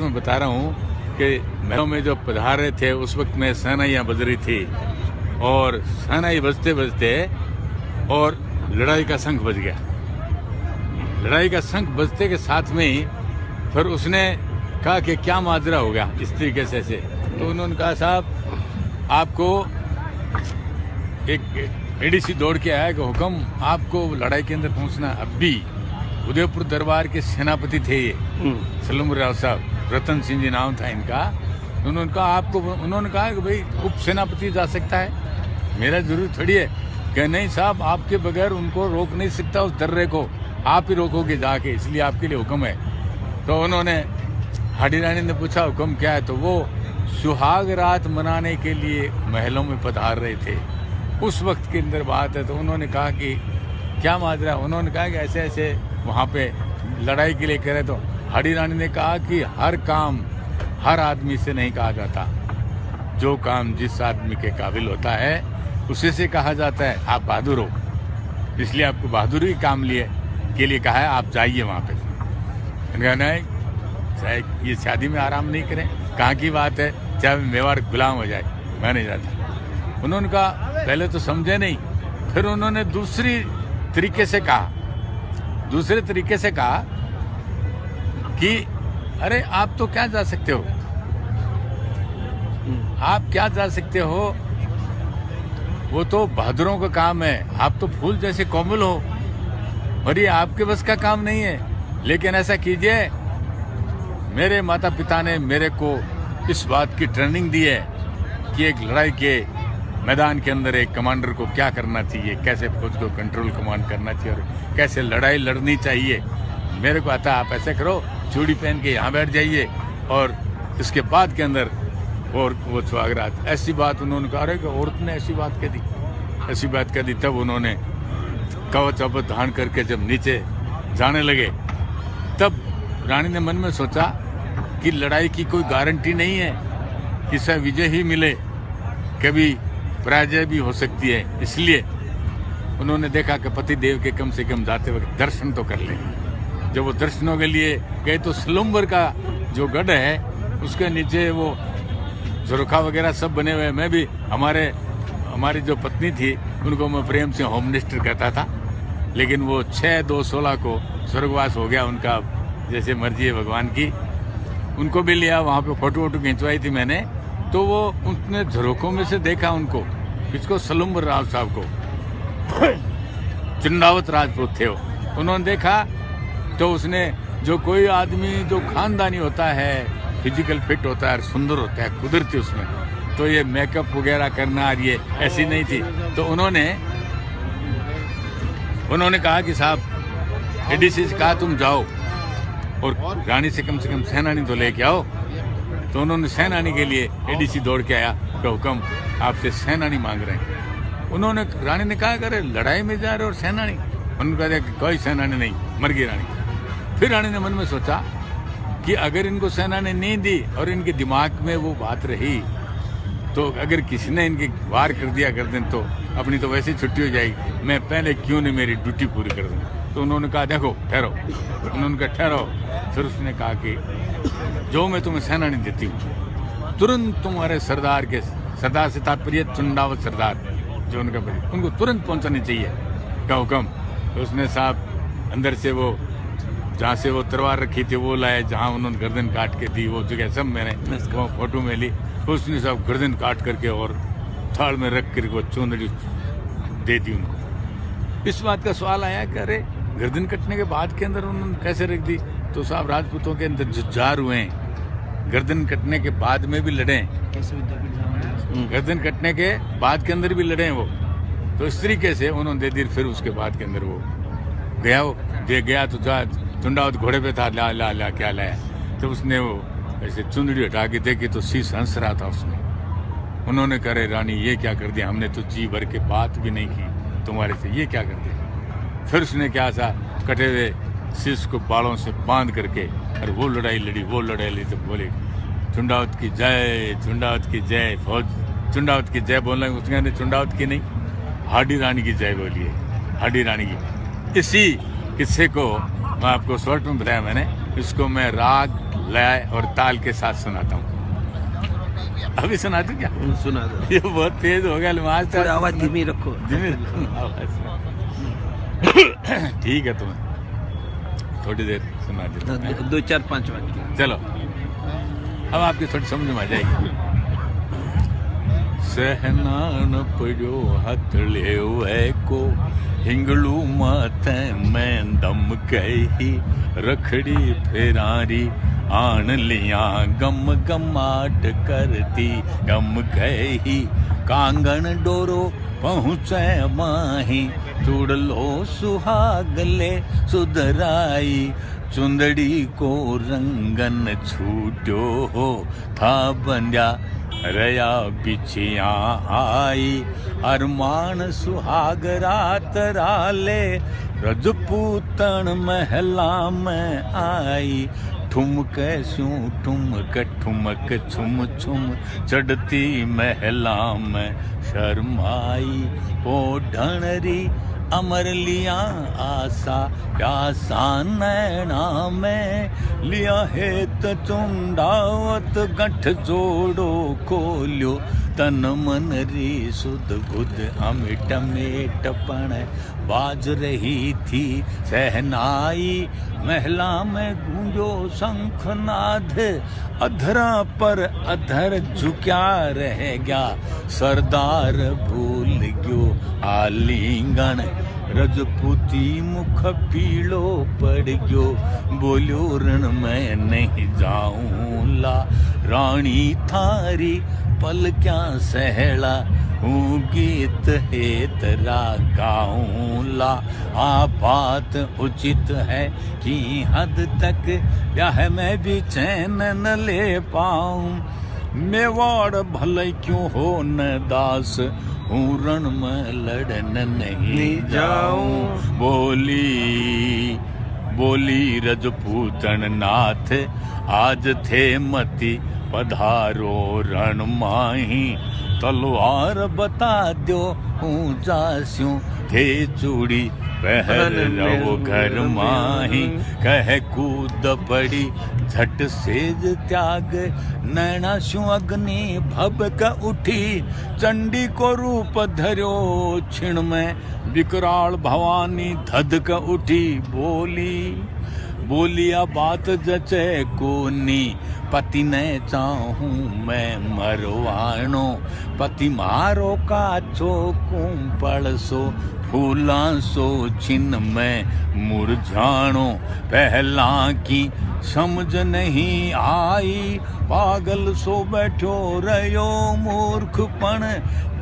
मैं बता रहा हूँ कि महलों में जो पधारे थे उस वक्त में शहनाइयाँ बज रही थी और शहनाई बजते बजते और लड़ाई का शंख बज गया। लड़ाई का शंख बजते के साथ में ही फिर उसने कहा कि क्या माजरा हो गया इस तरीके से तो उन्होंने कहा साहब आपको एक एडीसी दौड़ के आया कि हुक्म आपको लड़ाई के अंदर पहुंचना। अब भी उदयपुर दरबार के सेनापति थे ये सलूम राव साहब, रतन सिंह जी नाम था इनका। उन्होंने कहा कि भाई उप सेनापति जा सकता है, मेरा जरूरी थोड़ी है। कि नहीं साहब आपके बगैर उनको रोक नहीं सकता, उस दर्रे को आप ही रोकोगे जाके, इसलिए आपके लिए हुक्म है। तो उन्होंने हाडी रानी ने पूछा हुक्म क्या है, तो वो सुहाग रात मनाने के लिए महलों में पधार रहे थे उस वक्त के अंदर बात है। तो उन्होंने कहा कि क्या माजरा, उन्होंने कहा कि ऐसे ऐसे वहाँ पे लड़ाई के लिए करे। तो हाडी रानी ने कहा कि हर काम हर आदमी से नहीं कहा जाता, जो काम जिस आदमी के काबिल होता है उसी से कहा जाता है। आप बहादुर हो, इसलिए आपको बहादुरी काम के लिए कहा है, आप जाइए वहाँ पे। नहीं चाहे ये शादी में आराम नहीं करें, कहाँ की बात है, चाहे मेवाड़ गुलाम हो जाए, मैं नहीं जाता। उन्होंने कहा पहले तो समझे नहीं, फिर उन्होंने दूसरे तरीके से कहा कि अरे आप तो क्या जा सकते हो, आप क्या जा सकते हो, वो तो बहादुरों का काम है, आप तो फूल जैसे कोमल हो और ये आपके बस का काम नहीं है। लेकिन ऐसा कीजिए, मेरे माता पिता ने मेरे को इस बात की ट्रेनिंग दी है कि एक लड़ाई के मैदान के अंदर एक कमांडर को क्या करना चाहिए, कैसे फौज को कंट्रोल कमांड करना चाहिए और कैसे लड़ाई लड़नी चाहिए, मेरे को आता। आप ऐसे करो, चूड़ी पहन के यहाँ बैठ जाइए और इसके बाद के अंदर और वो सुहागरात। ऐसी बात उन्होंने कहा कि औरत ने ऐसी बात कह दी। तब उन्होंने कवच अवच धारण करके जब नीचे जाने लगे, तब रानी ने मन में सोचा कि लड़ाई की कोई गारंटी नहीं है, किसी विजय ही मिले, कभी पराजय भी हो सकती है। इसलिए उन्होंने देखा कि पति देव के कम से कम जाते वक्त दर्शन तो कर ले। जब वो दर्शनों के लिए गए तो सलूम्बर का जो गढ़ है उसके नीचे वो झरोखा वगैरह सब बने हुए। मैं भी हमारी जो पत्नी थी उनको मैं प्रेम से होम मिनिस्टर कहता था, लेकिन वो 6/2/16 को स्वर्गवास हो गया उनका, जैसे मर्जी है भगवान की। उनको भी लिया, वहाँ पे फोटो खिंचवाई थी मैंने। तो वो उसने झरोखों में से देखा उनको, इसको सलूम्बर राव साहब को, चुंडावत राजपूत थे वो। उन्होंने देखा तो उसने, जो कोई आदमी जो खानदानी होता है, फिजिकल फिट होता है, सुंदर होता है, कुदरती उसमें, तो ये मेकअप वगैरह करना और ये ऐसी नहीं थी। तो उन्होंने कहा कि साहब एडीसी से कहा तुम जाओ और रानी से कम सेनानी तो लेके आओ। तो उन्होंने सेनानी के लिए एडीसी दौड़ के आया कि हुक्म आपसे सेनानी मांग रहे हैं। रानी ने कहा अरे लड़ाई में जा रहे और सेनानी, उन्होंने कहा कि कोई सेनानी नहीं, मर गई रानी। फिर रानी ने मन में सोचा कि अगर इनको सेना ने नहीं दी और इनके दिमाग में वो बात रही, तो अगर किसी ने इनके वार कर दिया गर्दन तो अपनी तो वैसे छुट्टी हो जाएगी, मैं पहले क्यों नहीं मेरी ड्यूटी पूरी कर दूं। तो उन्होंने कहा देखो ठहरो, उन्होंने कहा ठहरो। फिर उसने कहा कि जो मैं तुम्हें सेना नहीं देती हूँ, तुरंत तुम्हारे सरदार से तात्पर्य चुंडावत सरदार जो उनको तुरंत पहुंचानी चाहिए का हुक्म। तो उसने साहब अंदर से वो जहाँ से वो तलवार रखी थी वो लाए, जहाँ उन्होंने गर्दन काट के दी, वो जगह सब मैंने वो फोटो में ली। उसने सब गर्दन काट करके और थाल में रख कर वो चुंदड़ी दे दी उनको। इस बात का सवाल आया कि अरे गर्दन कटने के बाद के अंदर उन्होंने कैसे रख दी। तो साहब राजपूतों के अंदर जुझार हुए हैं, गर्दन कटने के बाद में भी लड़े, गर्दन कटने के बाद के अंदर भी लड़े वो। तो इस तरीके से उन्होंने दे दी। फिर उसके बाद के अंदर वो गया तो चुंडावत घोड़े पे था, ला क्या लाया। तो उसने वो ऐसे चुंदड़ी हटा के देखी तो शीश हंस रहा था उसमें। उन्होंने कहा रानी ये क्या कर दिया, हमने तो जी भर के बात भी नहीं की तुम्हारे से, ये क्या कर दिया। फिर उसने क्या सा कटे हुए शीश को बालों से बांध करके और वो लड़ाई लड़ी। तो बोले चुंडावत की जय, फौज चुंडावत की जय बोलना। उसने चुंडावत की नहीं, हाडी रानी की जय बोली है, हाडी रानी की। इसी किस्से को मैं आपको शॉर्ट में बताया मैंने, इसको मैं राग, लय और ताल के साथ सुनाता हूँ। अभी सुना दूं क्या? सुना दो। ये बहुत तेज हो गया मास्टर, आवाज धीमी रखो। धीमी रखो आवाज। ठीक है, तुम्हें थोड़ी देर सुना देता हूं। 2 4 5 वाक्य। चलो, अब आपकी थोड़ी समझ में आ जाएगी। सहनान पड़ो हथले को हिंगलू माथे में दम कही रखड़ी फेरारी आन लिया गम गमाट करती गम कही कांगन डोरो पहुँचे माही चूड़लो सुहागले सुधराई चुंदड़ी को रंगन छूटो हो था बंजा रया बिछिया आई अरमान सुहाग रात राले रजपूतन महला में आई ठुमक स्यूं ठुमक ठुमक छुम छुम चढ़ती महला में शर्माई ओ ढणरी अमर लिया आशा प्यासा नैना में लिया है तो चुंडावत गठ जोड़ो खोलियो तन मन री सुध बुध अमिट मेट पण बाज रही थी सहनाई महला में गूंजो शंखनाद अधरा पर अधर झुक्या रह गया सरदार भूल गयो आलिंगन रजपूती मुख पीलो पड़ गयो बोलो रण मैं नहीं जाऊंला रानी थारी पल क्या सहला हूँ गीत है तेरा गाऊंला आ बात उचित है कि हद तक ब्याह में भी चैन न ले पाऊं मेवाड़ भले क्यों हो न दास हूँ रण में लड़न नहीं जाऊं बोली रजपूतन नाथ आज थे मती पधारो रण माही तलवार बता दो हूँ जास्यूं थे चूड़ी पहर रहो घर माही कह कूद पड़ी झट सेज त्याग नैना शु अग्नि भबक उठी चंडी को रूप धर्यो छिण में विकराल भवानी धधक उठी बोलिया बात जचे कोनी पति ने चाहूं मैं मरवाणो पति मारो काचो कुंपड़ सो फूला सो छिन में मुरझाणो पहला की समझ नहीं आई पागल सो बैठो रयो मूर्खपण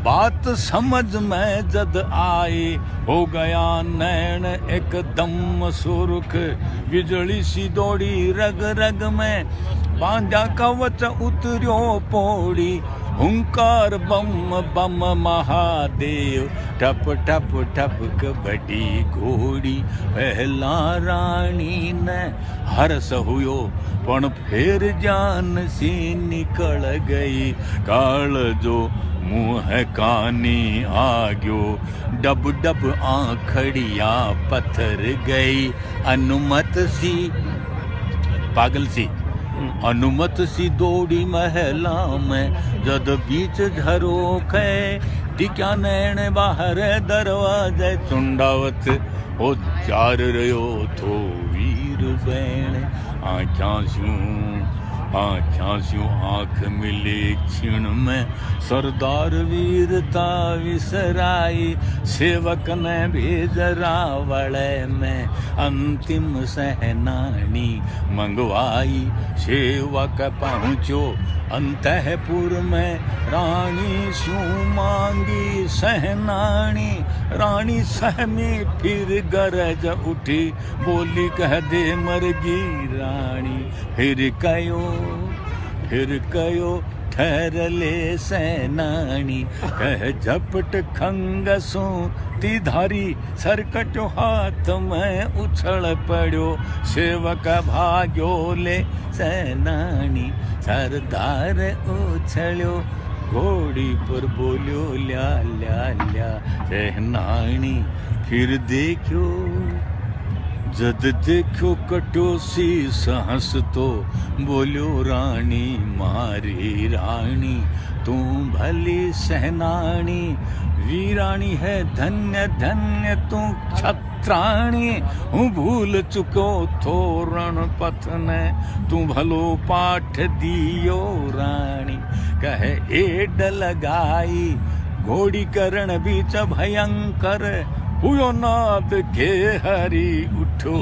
बात समझ में जद आई हो गया नैन एकदम सुर्ख बिजली सी दौड़ी रग रग में बांधा कवच उतरियो पौड़ी हुंकार बम बम महादेव ठप ठप ठप कबड्डी घोड़ी पहला रानी ने हरस हुयो पण फेर जान सी निकल गई काल जो मुँह कानी आग्यो डब डब आंखड़िया पत्थर गई अनुमत सी पागल सी अनुमत सी दौड़ी महला में जद बीच झरोखे टिक्या नैन बाहर दरवाजे चुंडावत हो चार रयो थो वीर बैण आँख्यां स्यूं आँख मिले क्षण में सरदार वीरता विसराई सेवक ने भेज रावड़े में अंतिम सहनानी मंगवाई सेवक पहुँचो अंतःपुर में रानी स्यूं मांगी सहनानी रानी सहमी फिर गरज उठी बोली कह दे मरगी रानी फिर कयो ठहर ले सैनानी कह झपट खंगसो ती धारी सरकट हाथ में उछल पड़ो सेवक भाग्यो ले सैनानी सरदार उछल्यो घोड़ी पर बोलियो ल्या ल्या ल्या सहनानी फिर देखो जद देखो कटोसी सहस तो बोलो रानी मारी रानी तू भली सहनानी वीरानी है धन्य धन्य तू छत्राणी हूँ भूल चुको थोरण पथ ने तू भलो पाठ दियो रानी कहे एड लगाई घोड़ी करण बीच भयंकर हुयो नाद के हरी उठो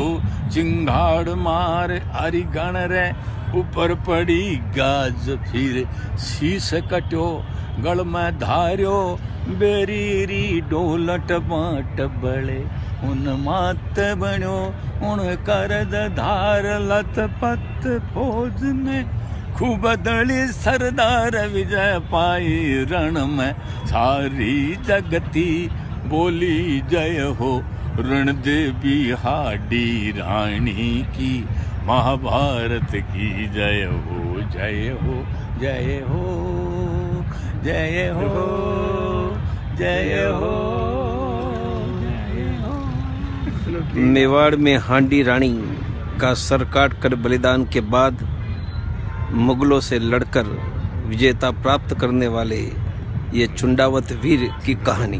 चिंगाड़ मार हरि गण रे ऊपर पड़ी गाज फिर शीस कटो गल में धार्यो बेरीरी डोलट बाट बड़े उन मात बनो उन करद धार लत पत फौज ने खूब दली सरदार विजय पाई रण में सारी जगती बोली जय हो रण देवी हाडी रानी की महाभारत की जय हो जय हो जय हो जय हो जय हो जय हो। मेवाड़ में हांडी रानी का सर काट कर बलिदान के बाद मुगलों से लड़कर विजेता प्राप्त करने वाले ये चुंडावत वीर की कहानी।